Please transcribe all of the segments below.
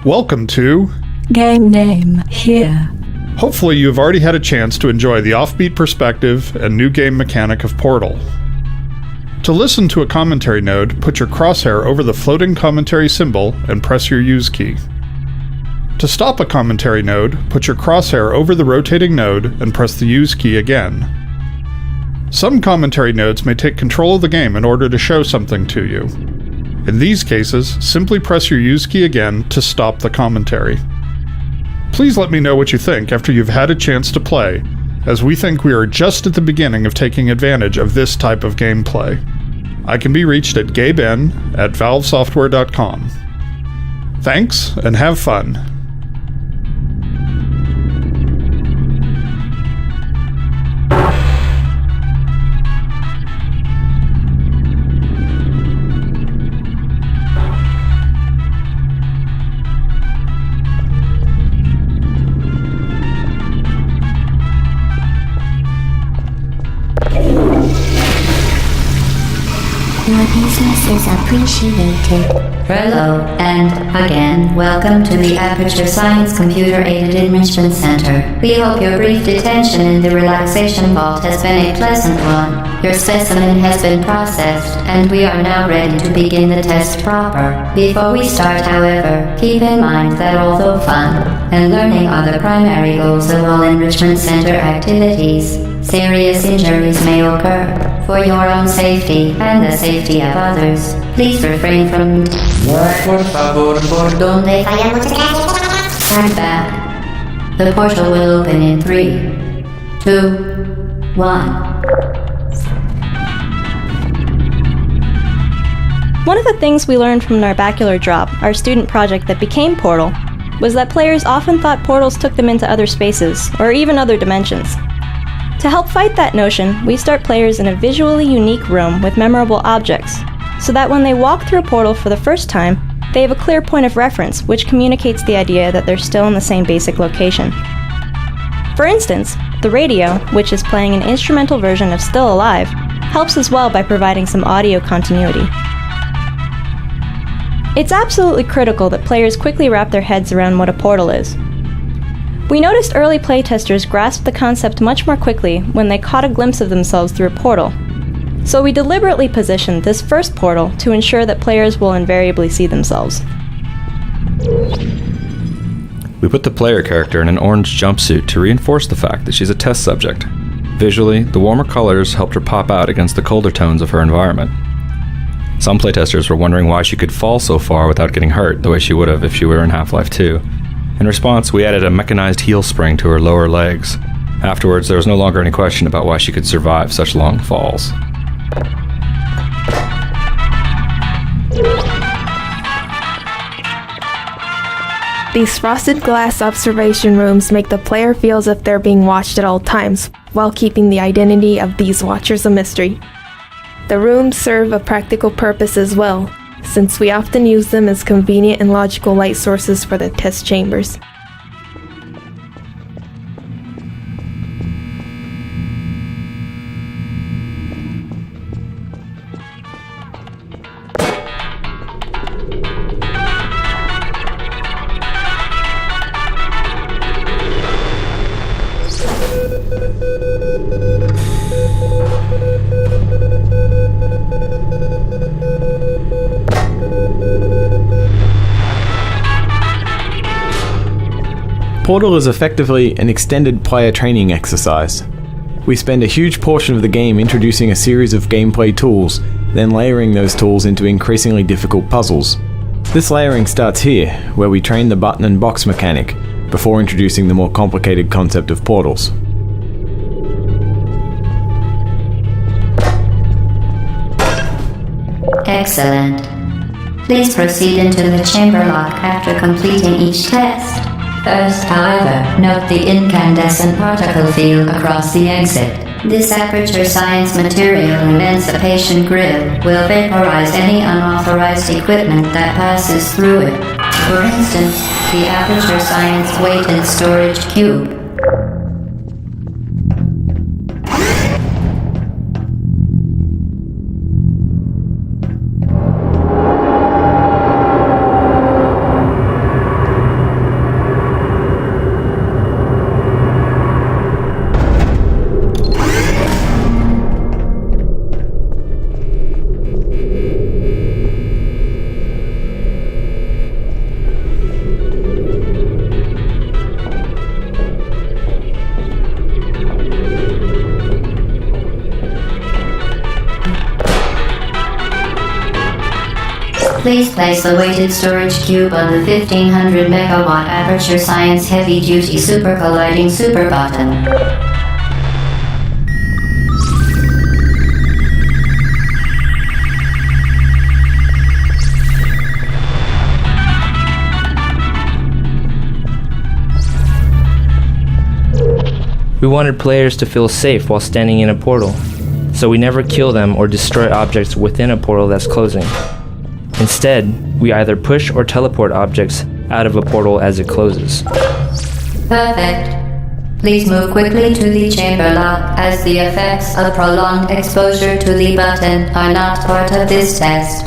Welcome to Game Name Here. Hopefully you've already had a chance to enjoy the offbeat perspective and new game mechanic of Portal. To listen to a commentary node, put your crosshair over the floating commentary symbol and press your use key. To stop a commentary node, put your crosshair over the rotating node and press the use key again. Some commentary nodes may take control of the game in order to show something to you. In these cases, simply press your use key again to stop the commentary. Please let me know what you think after you've had a chance to play, as we think we are just at the beginning of taking advantage of this type of gameplay. I can be reached at gaben@valvesoftware.com. Thanks, and have fun. Your business is appreciated. Hello, and again, welcome to the Aperture Science Computer-Aided Enrichment Center. We hope your brief detention in the relaxation vault has been a pleasant one. Your specimen has been processed, and we are now ready to begin the test proper. Before we start, however, keep in mind that although fun and learning are the primary goals of all Enrichment Center activities, serious injuries may occur. For your own safety and the safety of others, please refrain from por favor, por donde stand back. The portal will open in 3, 2, 1. One of the things we learned from Narbacular Drop, our student project that became Portal, was that players often thought portals took them into other spaces, or even other dimensions. To help fight that notion, we start players in a visually unique room with memorable objects, so that when they walk through a portal for the first time, they have a clear point of reference which communicates the idea that they're still in the same basic location. For instance, the radio, which is playing an instrumental version of Still Alive, helps as well by providing some audio continuity. It's absolutely critical that players quickly wrap their heads around what a portal is. We noticed early playtesters grasped the concept much more quickly when they caught a glimpse of themselves through a portal. So we deliberately positioned this first portal to ensure that players will invariably see themselves. We put the player character in an orange jumpsuit to reinforce the fact that she's a test subject. Visually, the warmer colors helped her pop out against the colder tones of her environment. Some playtesters were wondering why she could fall so far without getting hurt the way she would have if she were in Half-Life 2. In response, we added a mechanized heel spring to her lower legs. Afterwards, there was no longer any question about why she could survive such long falls. These frosted glass observation rooms make the player feel as if they're being watched at all times, while keeping the identity of these watchers a mystery. The rooms serve a practical purpose as well, since we often use them as convenient and logical light sources for the test chambers. Portal is effectively an extended player training exercise. We spend a huge portion of the game introducing a series of gameplay tools, then layering those tools into increasingly difficult puzzles. This layering starts here, where we train the button and box mechanic, before introducing the more complicated concept of portals. Excellent. Please proceed into the chamber lock after completing each test. First, however, note the incandescent particle field across the exit. This Aperture Science Material Emancipation Grill will vaporize any unauthorized equipment that passes through it. For instance, the Aperture Science Weight and Storage Cube. Please place the weighted storage cube on the 1500 megawatt Aperture Science Heavy Duty Super Colliding Super Button. We wanted players to feel safe while standing in a portal, so we never kill them or destroy objects within a portal that's closing. Instead, we either push or teleport objects out of a portal as it closes. Perfect. Please move quickly to the chamber lock, as the effects of prolonged exposure to the button are not part of this test.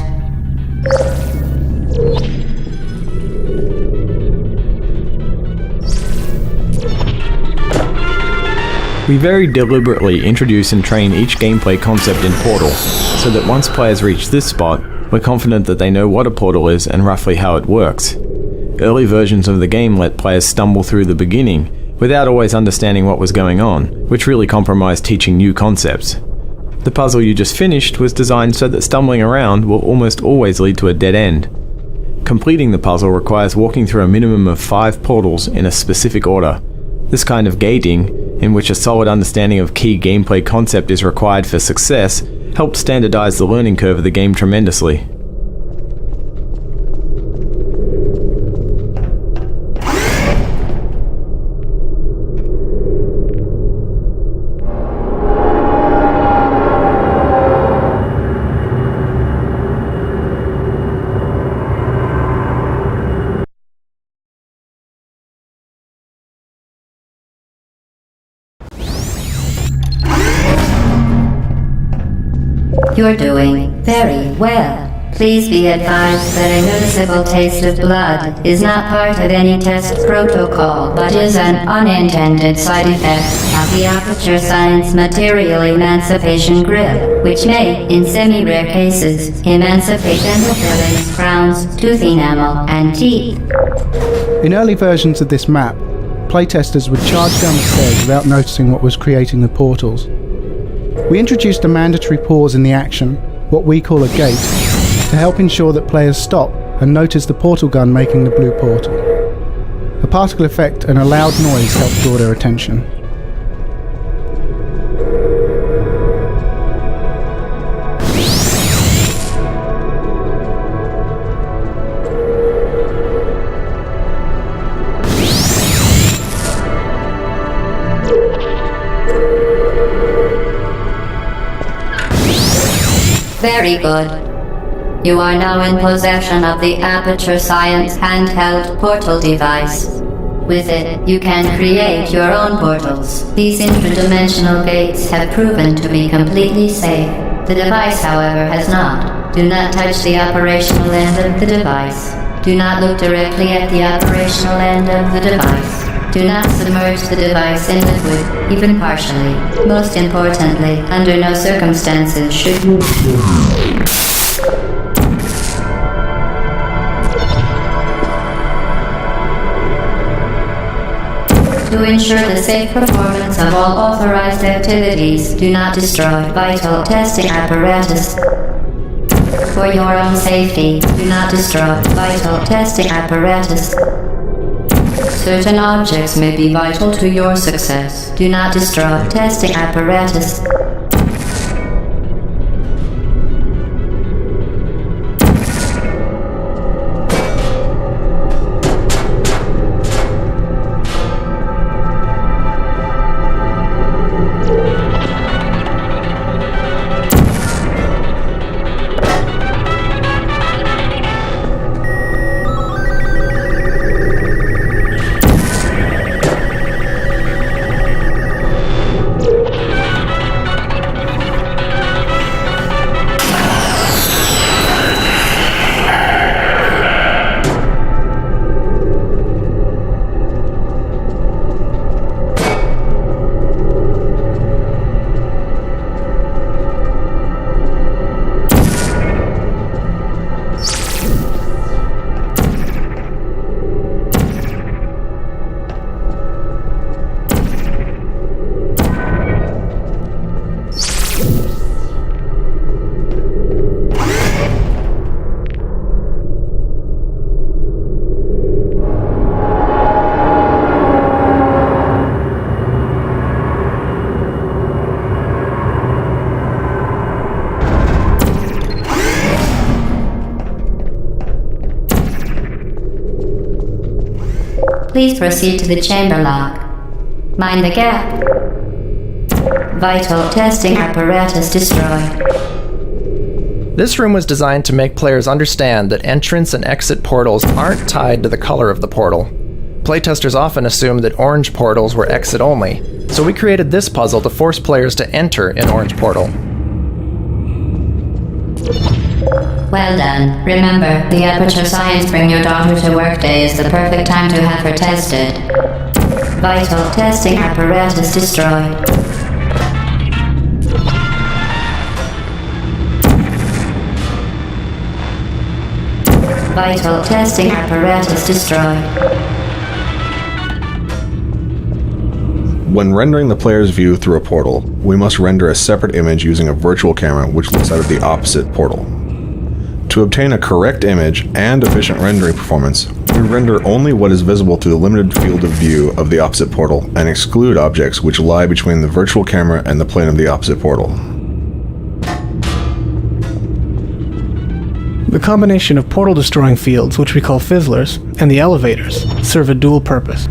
We very deliberately introduce and train each gameplay concept in Portal, so that once players reach this spot, we're confident that they know what a portal is and roughly how it works. Early versions of the game let players stumble through the beginning without always understanding what was going on, which really compromised teaching new concepts. The puzzle you just finished was designed so that stumbling around will almost always lead to a dead end. Completing the puzzle requires walking through a minimum of 5 portals in a specific order. This kind of gating, in which a solid understanding of key gameplay concept is required for success, helped standardize the learning curve of the game tremendously. You're doing very well. Please be advised that a noticeable taste of blood is not part of any test protocol, but is an unintended side effect of the Aperture Science Material Emancipation Grip, which may, in semi-rare cases, emancipate dental fillings, crowns, tooth enamel, and teeth. In early versions of this map, playtesters would charge down the stairs without noticing what was creating the portals. We introduced a mandatory pause in the action, what we call a gate, to help ensure that players stop and notice the portal gun making the blue portal. A particle effect and a loud noise helped draw their attention. Very good. You are now in possession of the Aperture Science handheld portal device. With it, you can create your own portals. These interdimensional gates have proven to be completely safe. The device, however, has not. Do not touch the operational end of the device. Do not look directly at the operational end of the device. Do not submerge the device in liquid, even partially. Most importantly, under no circumstances should you... To ensure the safe performance of all authorized activities, do not destroy vital testing apparatus. For your own safety, do not destroy vital testing apparatus. Certain objects may be vital to your success. Do not destroy testing apparatus. Please proceed to the chamber lock. Mind the gap. Vital testing apparatus destroyed. This room was designed to make players understand that entrance and exit portals aren't tied to the color of the portal. Playtesters often assumed that orange portals were exit only, so we created this puzzle to force players to enter an orange portal. Well done. Remember, the Aperture Science Bring Your Daughter to Work Day is the perfect time to have her tested. Vital testing apparatus destroyed. Vital testing apparatus destroyed. When rendering the player's view through a portal, we must render a separate image using a virtual camera which looks out of the opposite portal. To obtain a correct image and efficient rendering performance, we render only what is visible through the limited field of view of the opposite portal and exclude objects which lie between the virtual camera and the plane of the opposite portal. The combination of portal-destroying fields, which we call fizzlers, and the elevators, serve a dual purpose.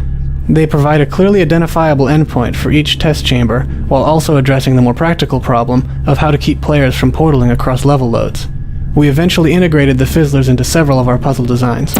They provide a clearly identifiable endpoint for each test chamber, while also addressing the more practical problem of how to keep players from portaling across level loads. We eventually integrated the fizzlers into several of our puzzle designs.